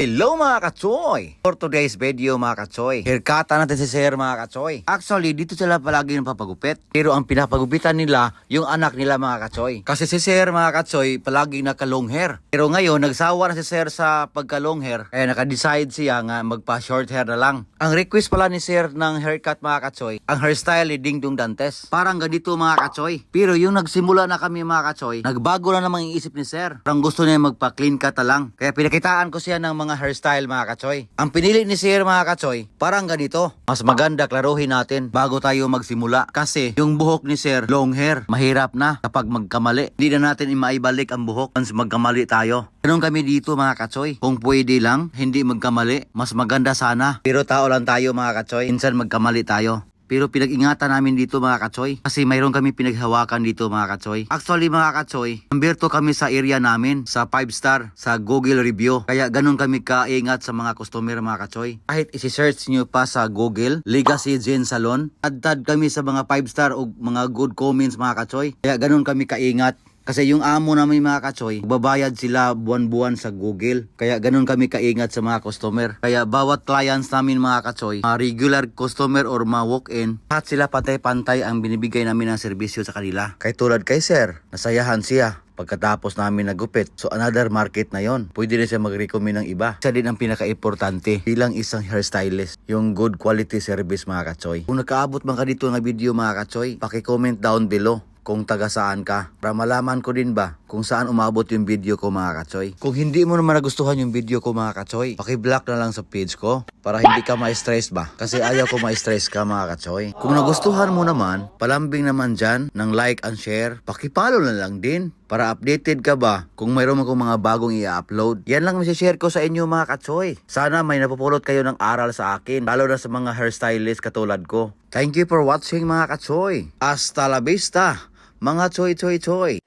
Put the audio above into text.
Hello mga kachoy! For today's video mga kachoy, haircutan natin si Sir mga kachoy. Actually, dito sila palagi napapagupit. Pero ang pinapagupitan nila, yung anak nila mga kachoy. Kasi si Sir mga kachoy, palagi naka-long hair. Pero ngayon, nagsawa na si Sir sa pagka-long hair. Kaya naka-decide siya nga magpa-short hair na lang. Ang request pala ni Sir ng haircut mga kachoy, ang hairstyle ni Ding Dong Dantes. Parang ganito mga kachoy. Pero yung nagsimula na kami mga kachoy, nagbago na namang iisip ni Sir. Parang gusto niya magpa-clean cut na lang. Kaya pinakitaan ko siya ng mga hairstyle mga kachoy. Ang pinili ni Sir mga kachoy, parang ganito. Mas maganda klaruhin natin bago tayo magsimula. Kasi yung buhok ni Sir, long hair, mahirap na kapag magkamali. Hindi na natin maibalik ang buhok once magkamali tayo. Ganun kami dito mga kachoy. Kung pwede lang, hindi magkamali, mas maganda sana. Pero tao lang tayo mga kachoy, minsan magkamali tayo. Pero pinag-ingatan namin dito mga kachoy. Kasi mayroon kami pinaghawakan dito mga kachoy. Actually mga kachoy, number 2 kami sa area namin. Sa 5-star, sa Google review. Kaya ganun kami kaingat sa mga customer mga kachoy. Kahit isi-search nyo pa sa Google, Legacy Gen Salon, tad kami sa mga 5-star o mga good comments mga kachoy. Kaya ganun kami kaingat. Kasi yung amo namin mga kachoy, babayad sila buwan-buwan sa Google. Kaya ganun kami kaingat sa mga customer. Kaya bawat clients namin mga kachoy, regular customer or mga walk-in, lahat sila pantay-pantay ang binibigay namin ng serbisyo sa kanila. Kaya tulad kay Sir, nasayahan siya pagkatapos namin nagupit. So another market na yon. Pwede na siya mag-recommend ng iba. Siya din ang pinaka-importante bilang isang hairstylist. Yung good quality service mga kachoy. Kung nakaabot man ka dito ng video mga kachoy, paki-comment down below kung taga saan ka. Para malaman ko din ba kung saan umabot yung video ko mga kachoy. Kung hindi mo naman nagustuhan yung video ko mga kachoy, paki-block na lang sa page ko para hindi ka ma-stress ba. Kasi ayaw ko ma-stress ka mga kachoy. Kung nagustuhan mo naman, palambing naman dyan ng like and share. Paki-follow na lang din para updated ka ba kung mayroon akong mga bagong i-upload. Yan lang share ko sa inyo mga kachoy. Sana may napupulot kayo ng aral sa akin, lalo na sa mga hairstylist katulad ko. Thank you for watching mga kachoy. Hasta la vista, mga choy choy choy.